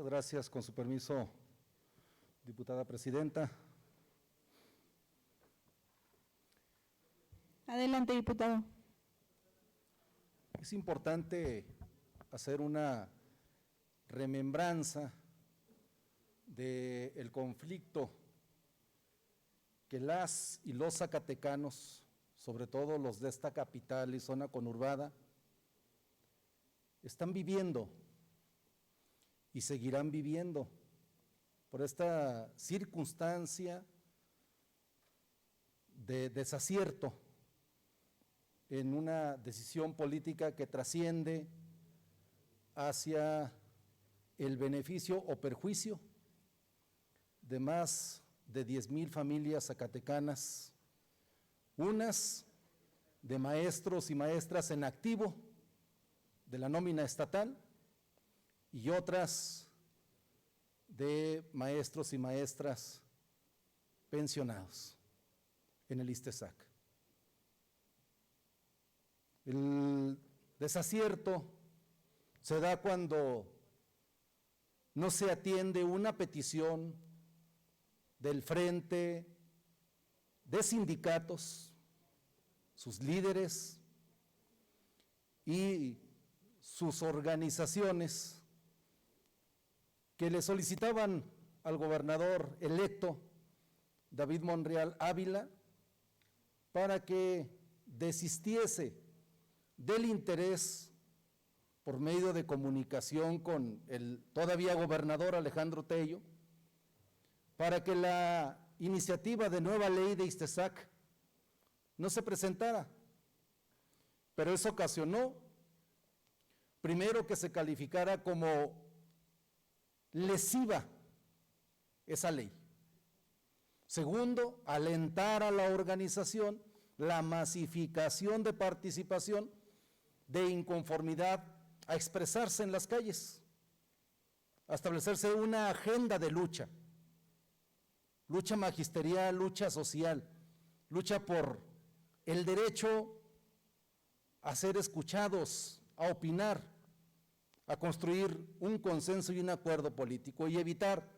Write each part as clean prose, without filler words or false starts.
Muchas gracias. Con su permiso, diputada presidenta. Adelante, diputado. Es importante hacer una remembranza del conflicto que las y los zacatecanos, sobre todo los de esta capital y zona conurbada, están viviendo y seguirán viviendo por esta circunstancia de desacierto en una decisión política que trasciende hacia el beneficio o perjuicio de más de 10,000 familias zacatecanas, unas de maestros y maestras en activo de la nómina estatal y otras de maestros y maestras pensionados en el ISTESAC. El desacierto se da cuando no se atiende una petición del frente de sindicatos, sus líderes y sus organizaciones que le solicitaban al gobernador electo David Monreal Ávila para que desistiese del interés por medio de comunicación con el todavía gobernador Alejandro Tello, para que la iniciativa de nueva ley de ISTESAC no se presentara. Pero eso ocasionó, primero, que se calificara como lesiva esa ley. Segundo, alentar a la organización la masificación de participación de inconformidad a expresarse en las calles, a establecerse una agenda de lucha, lucha magisterial, lucha social, lucha por el derecho a ser escuchados, a opinar, a construir un consenso y un acuerdo político y evitar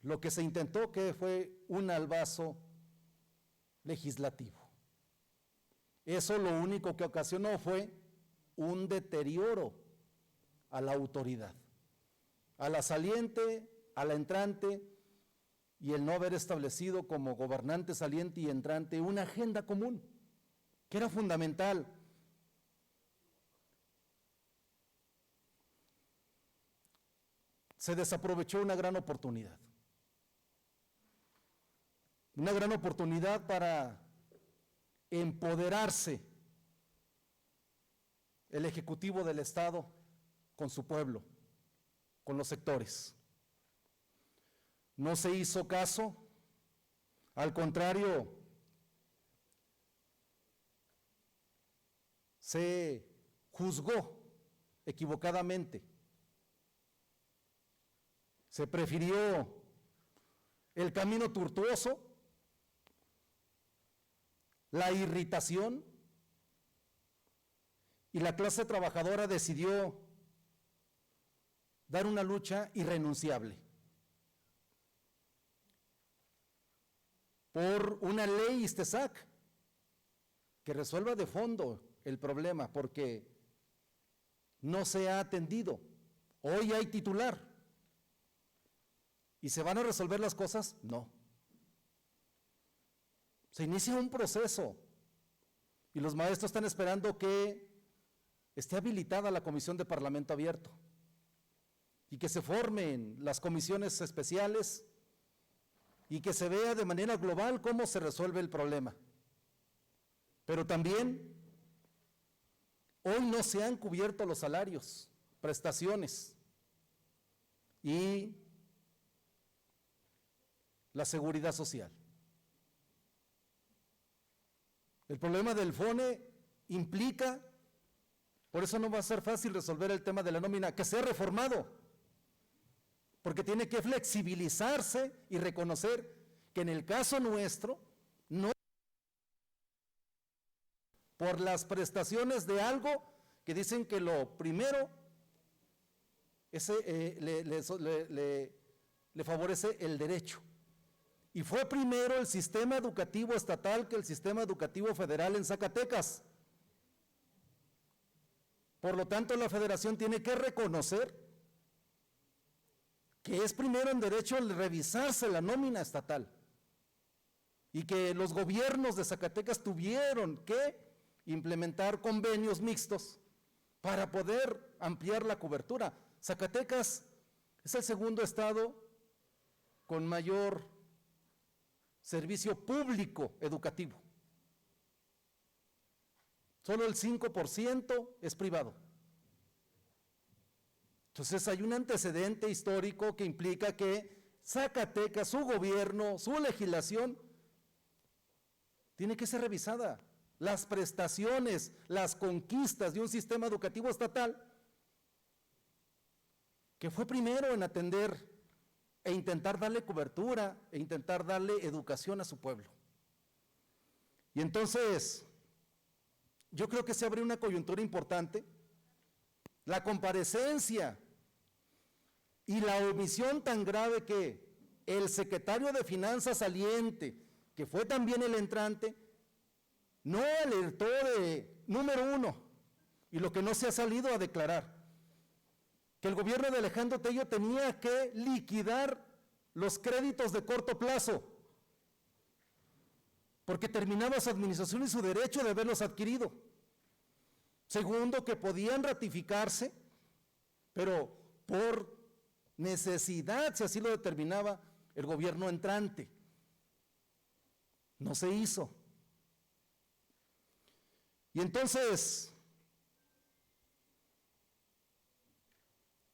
lo que se intentó, que fue un albazo legislativo. Eso lo único que ocasionó fue un deterioro a la autoridad, a la saliente, a la entrante, y el no haber establecido como gobernante saliente y entrante una agenda común, que era fundamental. Se desaprovechó una gran oportunidad para empoderarse el Ejecutivo del Estado con su pueblo, con los sectores. No se hizo caso, al contrario, se juzgó equivocadamente. Se prefirió el camino tortuoso, la irritación, y la clase trabajadora decidió dar una lucha irrenunciable por una ley ISTESAC que resuelva de fondo el problema, porque no se ha atendido. Hoy hay titular. ¿Y se van a resolver las cosas? No. Se inicia un proceso y los maestros están esperando que esté habilitada la Comisión de Parlamento Abierto y que se formen las comisiones especiales y que se vea de manera global cómo se resuelve el problema. Pero también hoy no se han cubierto los salarios, prestaciones y la seguridad social. El problema del FONE implica, por eso no va a ser fácil resolver el tema de la nómina, que sea reformado, porque tiene que flexibilizarse y reconocer que en el caso nuestro, no por las prestaciones de algo que dicen que lo primero le favorece el derecho. Y fue primero el sistema educativo estatal que el sistema educativo federal en Zacatecas. Por lo tanto, la federación tiene que reconocer que es primero en derecho el revisarse la nómina estatal y que los gobiernos de Zacatecas tuvieron que implementar convenios mixtos para poder ampliar la cobertura. Zacatecas es el segundo estado con mayor servicio público educativo. Solo el 5% es privado. Entonces hay un antecedente histórico que implica que Zacatecas, su gobierno, su legislación, tiene que ser revisada. Las prestaciones, las conquistas de un sistema educativo estatal, que fue primero en atender e intentar darle cobertura, e intentar darle educación a su pueblo. Y entonces, yo creo que se abre una coyuntura importante, la comparecencia y la omisión tan grave que el secretario de Finanzas saliente, que fue también el entrante, no alertó de, número uno, y lo que no se ha salido a declarar, que el gobierno de Alejandro Tello tenía que liquidar los créditos de corto plazo, porque terminaba su administración y su derecho de haberlos adquirido. Segundo, que podían ratificarse, pero por necesidad, si así lo determinaba el gobierno entrante. No se hizo. Y entonces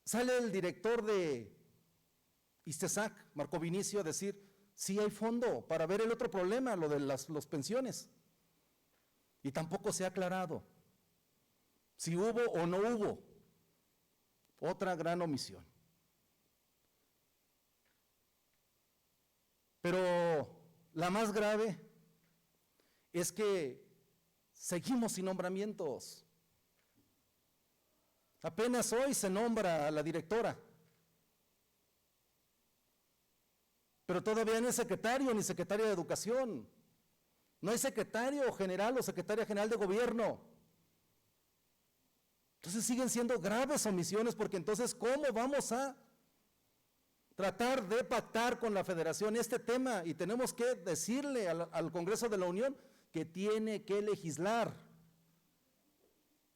sale el director de ISTESAC, Marco Vinicio, a decir, sí hay fondo para ver el otro problema, lo de las pensiones. Y tampoco se ha aclarado si hubo o no hubo. Otra gran omisión. Pero la más grave es que seguimos sin nombramientos. Apenas hoy se nombra a la directora, pero todavía no es secretario ni secretaria de Educación. No hay secretario general o secretaria general de gobierno. Entonces siguen siendo graves omisiones, porque entonces ¿cómo vamos a tratar de pactar con la federación este tema? Y tenemos que decirle al Congreso de la Unión que tiene que legislar,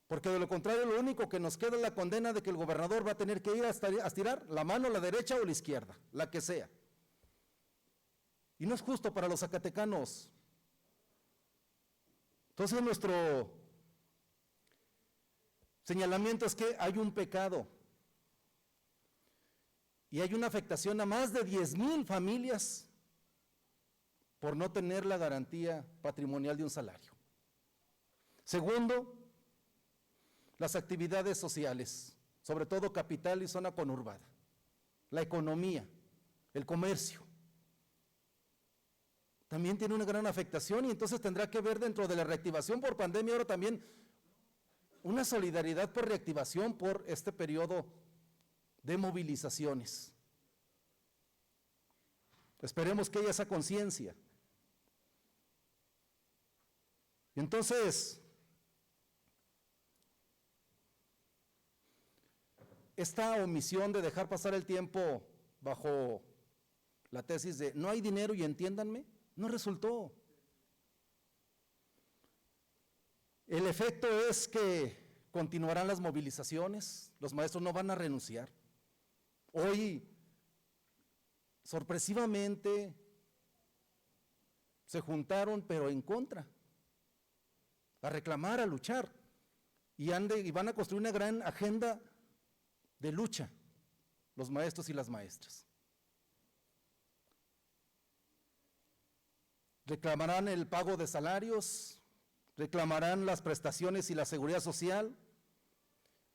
porque de lo contrario lo único que nos queda es la condena de que el gobernador va a tener que ir a estirar la mano a la derecha o a la izquierda, la que sea. Y no es justo para los zacatecanos. Entonces nuestro señalamiento es que hay un pecado y hay una afectación a más de 10,000 familias por no tener la garantía patrimonial de un salario. Segundo, las actividades sociales, sobre todo capital y zona conurbada, la economía, el comercio, también tiene una gran afectación, y entonces tendrá que ver dentro de la reactivación por pandemia ahora también una solidaridad por reactivación por este periodo de movilizaciones. Esperemos que haya esa conciencia. Y entonces, esta omisión de dejar pasar el tiempo bajo la tesis de no hay dinero y entiéndanme, no resultó. El efecto es que continuarán las movilizaciones, los maestros no van a renunciar. Hoy, sorpresivamente, se juntaron, pero en contra, a reclamar, a luchar, y van a construir una gran agenda de lucha, los maestros y las maestras. Reclamarán el pago de salarios, reclamarán las prestaciones y la seguridad social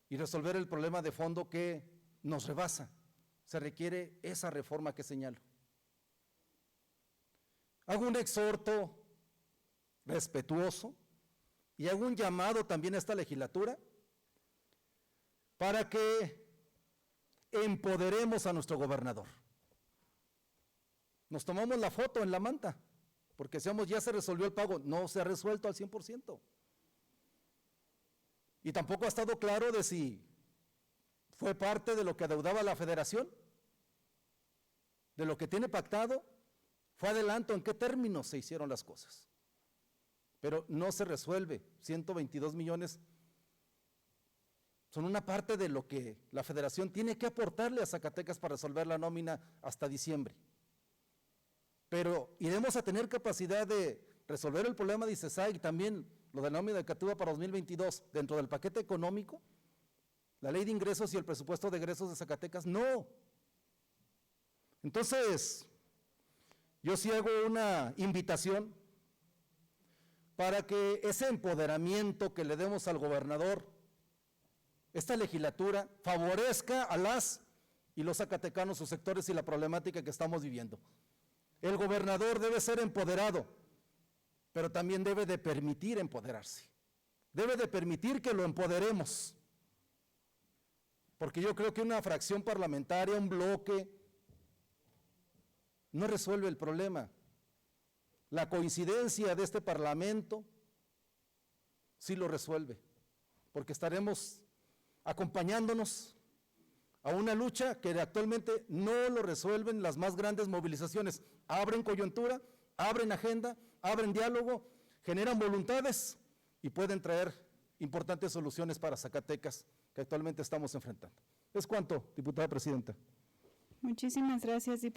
y resolver el problema de fondo que nos rebasa. Se requiere esa reforma que señalo. Hago un exhorto respetuoso y hago un llamado también a esta legislatura para que empoderemos a nuestro gobernador. Nos tomamos la foto en la manta, porque decíamos, ya se resolvió el pago. No se ha resuelto al 100%. Y tampoco ha estado claro de si fue parte de lo que adeudaba la federación, de lo que tiene pactado, fue adelanto, en qué términos se hicieron las cosas. Pero no se resuelve. 122 millones son una parte de lo que la federación tiene que aportarle a Zacatecas para resolver la nómina hasta diciembre. Pero iremos a tener capacidad de resolver el problema de ICESAI y también lo de la nómina educativa para 2022 dentro del paquete económico, la ley de ingresos y el presupuesto de egresos de Zacatecas. No. Entonces, yo sí hago una invitación para que ese empoderamiento que le demos al gobernador, esta legislatura, favorezca a las y los zacatecanos, sus sectores y la problemática que estamos viviendo. El gobernador debe ser empoderado, pero también debe de permitir empoderarse. Debe de permitir que lo empoderemos. Porque yo creo que una fracción parlamentaria, un bloque, no resuelve el problema. La coincidencia de este parlamento sí lo resuelve, porque estaremos acompañándonos a una lucha que actualmente no lo resuelven las más grandes movilizaciones. Abren coyuntura, abren agenda, abren diálogo, generan voluntades y pueden traer importantes soluciones para Zacatecas que actualmente estamos enfrentando. Es cuanto, diputada presidenta. Muchísimas gracias, diputado.